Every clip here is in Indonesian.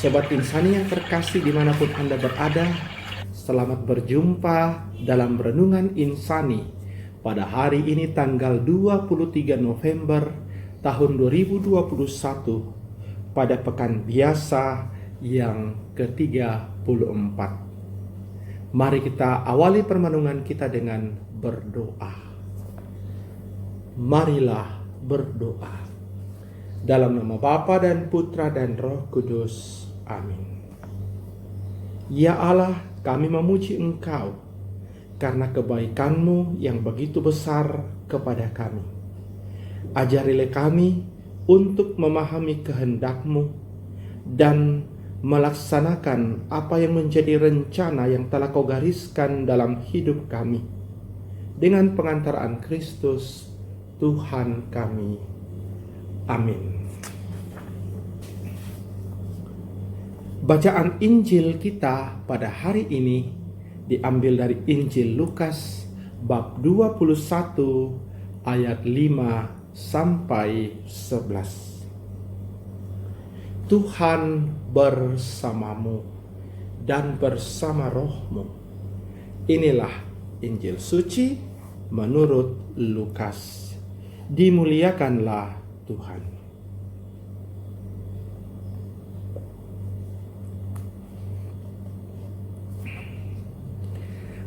Sobat Insani yang terkasih dimanapun Anda berada, selamat berjumpa dalam Renungan Insani pada hari ini tanggal 23 November tahun 2021 pada pekan biasa yang ke-34. Mari kita awali permenungan kita dengan berdoa. Marilah berdoa. Dalam nama Bapa dan Putra dan Roh Kudus. Amin. Ya Allah, kami memuji Engkau karena kebaikan-Mu yang begitu besar kepada kami. Ajarilah kami untuk memahami kehendak-Mu dan melaksanakan apa yang menjadi rencana yang telah Kau gariskan dalam hidup kami. Dengan pengantaran Kristus, Tuhan kami. Amin. Bacaan Injil kita pada hari ini diambil dari Injil Lukas bab 21 ayat 5 sampai 11. Tuhan bersamamu dan bersama rohmu. Inilah Injil suci menurut Lukas. Dimuliakanlah Tuhan.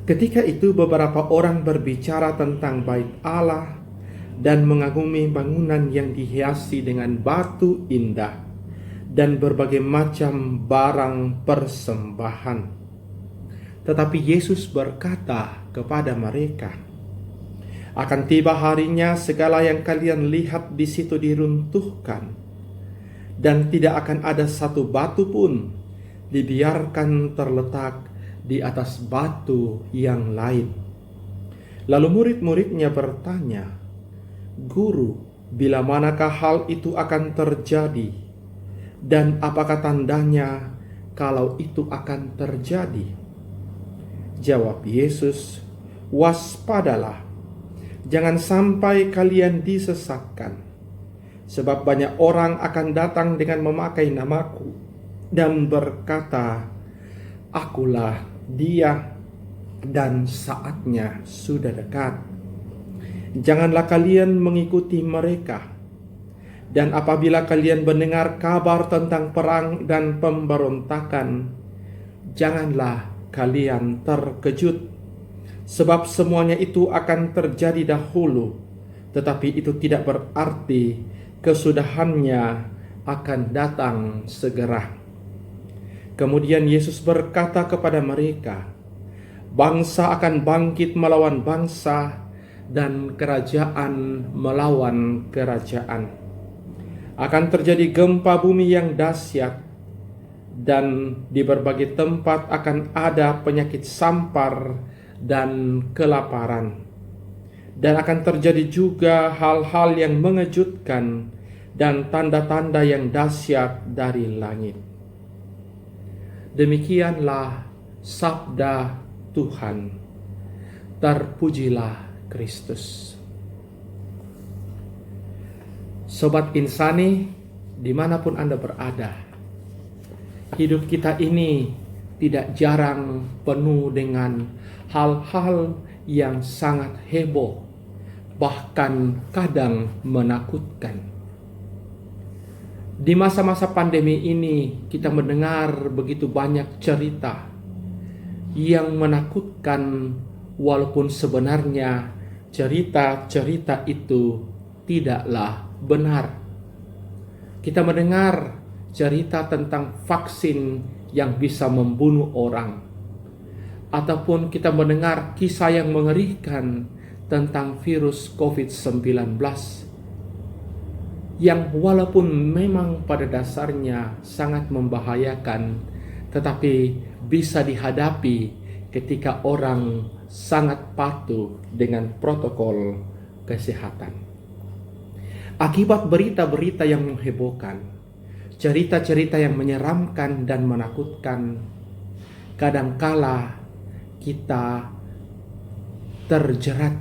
Ketika itu beberapa orang berbicara tentang bait Allah dan mengagumi bangunan yang dihiasi dengan batu indah dan berbagai macam barang persembahan. Tetapi Yesus berkata kepada mereka, "Akan tiba harinya segala yang kalian lihat di situ diruntuhkan, dan tidak akan ada satu batu pun dibiarkan terletak di atas batu yang lain." Lalu murid-muridnya bertanya, "Guru, bila manakah hal itu akan terjadi? Dan apakah tandanya kalau itu akan terjadi?" Jawab Yesus, "Waspadalah, jangan sampai kalian disesatkan. Sebab banyak orang akan datang dengan memakai namaku dan berkata, 'Akulah Dia,' dan saatnya sudah dekat. Janganlah kalian mengikuti mereka. Dan apabila kalian mendengar kabar tentang perang dan pemberontakan, janganlah kalian terkejut. Sebab semuanya itu akan terjadi dahulu, tetapi itu tidak berarti kesudahannya akan datang segera." Kemudian Yesus berkata kepada mereka, "Bangsa akan bangkit melawan bangsa dan kerajaan melawan kerajaan. Akan terjadi gempa bumi yang dahsyat, dan di berbagai tempat akan ada penyakit sampar dan kelaparan. Dan akan terjadi juga hal-hal yang mengejutkan dan tanda-tanda yang dahsyat dari langit." Demikianlah sabda Tuhan. Terpujilah Kristus. Sobat Insani, dimanapun Anda berada, hidup kita ini tidak jarang penuh dengan hal-hal yang sangat heboh, bahkan kadang menakutkan. Di masa-masa pandemi ini kita mendengar begitu banyak cerita yang menakutkan, walaupun sebenarnya cerita-cerita itu tidaklah benar. Kita mendengar cerita tentang vaksin yang bisa membunuh orang, ataupun kita mendengar kisah yang mengerikan tentang virus COVID-19 yang walaupun memang pada dasarnya sangat membahayakan, tetapi bisa dihadapi ketika orang sangat patuh dengan protokol kesehatan. Akibat berita-berita yang menghebohkan, cerita-cerita yang menyeramkan dan menakutkan, kadangkala kita terjerat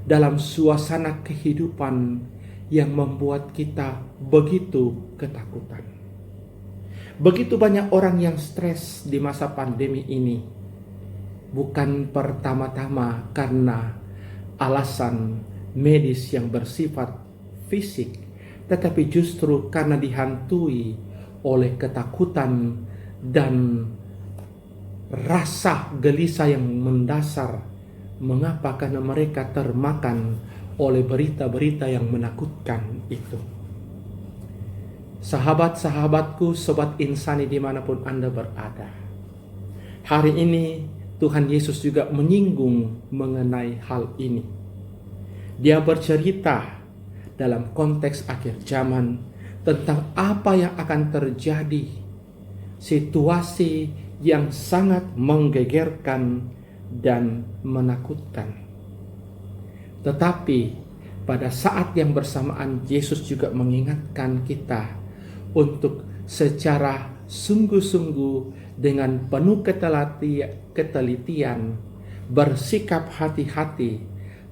dalam suasana kehidupan yang membuat kita begitu ketakutan. Begitu banyak orang yang stres di masa pandemi ini, bukan pertama-tama karena alasan medis yang bersifat fisik, tetapi justru karena dihantui oleh ketakutan dan rasa gelisah yang mendasar. Mengapa? Karena mereka termakan oleh berita-berita yang menakutkan itu. Sahabat-sahabatku, Sobat Insani dimanapun Anda berada, hari ini Tuhan Yesus juga menyinggung mengenai hal ini. Dia bercerita dalam konteks akhir zaman tentang apa yang akan terjadi, situasi yang sangat menggegerkan dan menakutkan. Tetapi pada saat yang bersamaan Yesus juga mengingatkan kita untuk secara sungguh-sungguh dengan penuh ketelitian bersikap hati-hati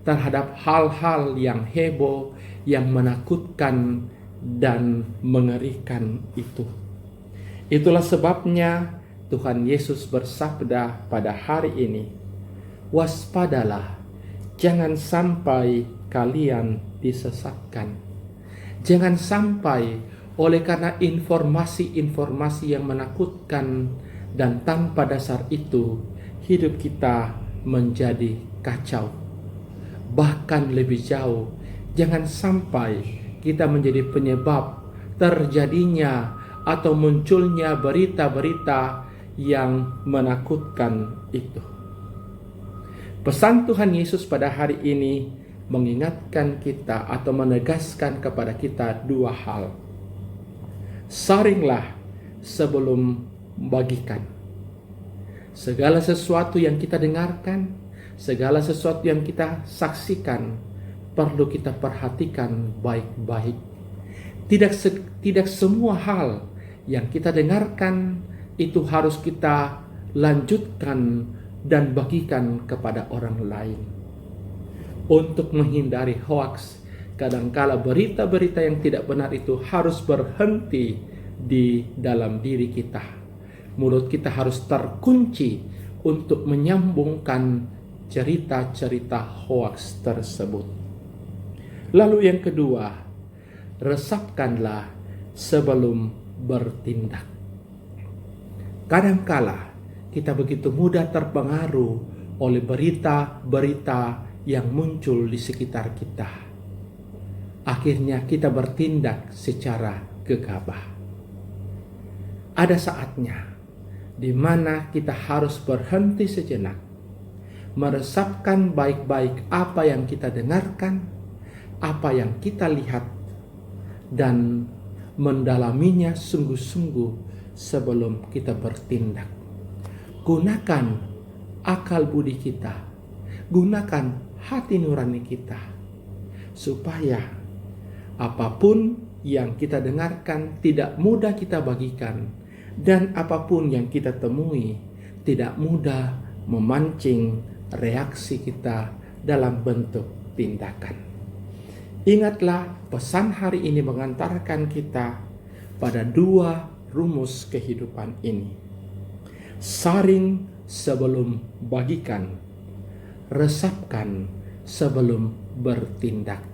terhadap hal-hal yang heboh, yang menakutkan dan mengerikan itu. Itulah sebabnya Tuhan Yesus bersabda pada hari ini, waspadalah, jangan sampai kalian disesatkan. Jangan sampai oleh karena informasi-informasi yang menakutkan dan tanpa dasar itu, hidup kita menjadi kacau. Bahkan lebih jauh, jangan sampai kita menjadi penyebab terjadinya atau munculnya berita-berita yang menakutkan itu. Pesan Tuhan Yesus pada hari ini mengingatkan kita atau menegaskan kepada kita dua hal. Saringlah sebelum bagikan. Segala sesuatu yang kita dengarkan, segala sesuatu yang kita saksikan, perlu kita perhatikan baik-baik. Tidak semua hal yang kita dengarkan itu harus kita lanjutkan dan bagikan kepada orang lain. Untuk menghindari hoaks, kadangkala berita-berita yang tidak benar itu harus berhenti di dalam diri kita. Mulut kita harus terkunci untuk menyambungkan cerita-cerita hoaks tersebut. Lalu yang kedua, resapkanlah sebelum bertindak. Kadangkala kita begitu mudah terpengaruh oleh berita-berita yang muncul di sekitar kita. Akhirnya kita bertindak secara gegabah. Ada saatnya di mana kita harus berhenti sejenak, meresapkan baik-baik apa yang kita dengarkan, apa yang kita lihat, dan mendalaminya sungguh-sungguh sebelum kita bertindak. Gunakan akal budi kita, gunakan hati nurani kita, supaya apapun yang kita dengarkan tidak mudah kita bagikan, dan apapun yang kita temui tidak mudah memancing reaksi kita dalam bentuk tindakan. Ingatlah, pesan hari ini mengantarkan kita pada dua rumus kehidupan ini. Saring sebelum bagikan, resapkan sebelum bertindak.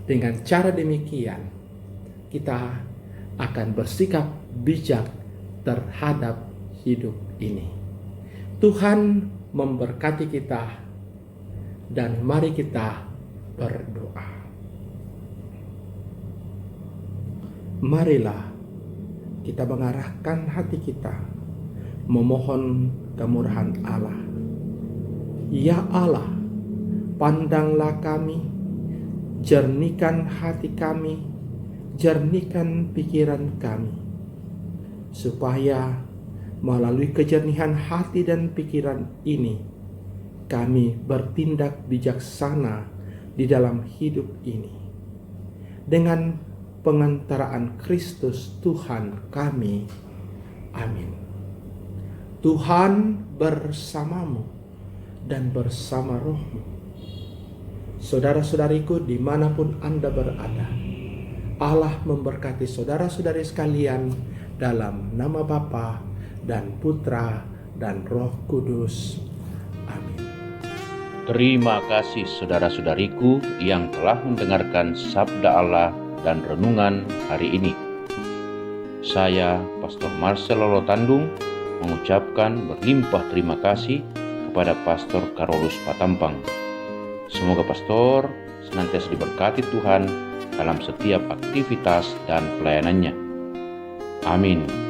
Dengan cara demikian, kita akan bersikap bijak terhadap hidup ini. Tuhan memberkati kita, dan mari kita berdoa. Marilah kita mengarahkan hati kita, memohon kemurahan Allah. Ya Allah, pandanglah kami, jernihkan hati kami, jernihkan pikiran kami, supaya melalui kejernihan hati dan pikiran ini, kami bertindak bijaksana di dalam hidup ini. Dengan pengantaraan Kristus Tuhan kami. Amin. Tuhan bersamamu dan bersama rohmu. Saudara-saudariku dimanapun Anda berada, Allah memberkati saudara-saudari sekalian dalam nama Bapa dan Putra dan Roh Kudus. Amin. Terima kasih saudara-saudariku yang telah mendengarkan sabda Allah dan renungan hari ini. Saya, Pastor Marcel Lolotandung, mengucapkan berlimpah terima kasih kepada Pastor Carolus Patampang. Semoga Pastor senantiasa diberkati Tuhan dalam setiap aktivitas dan pelayanannya. Amin.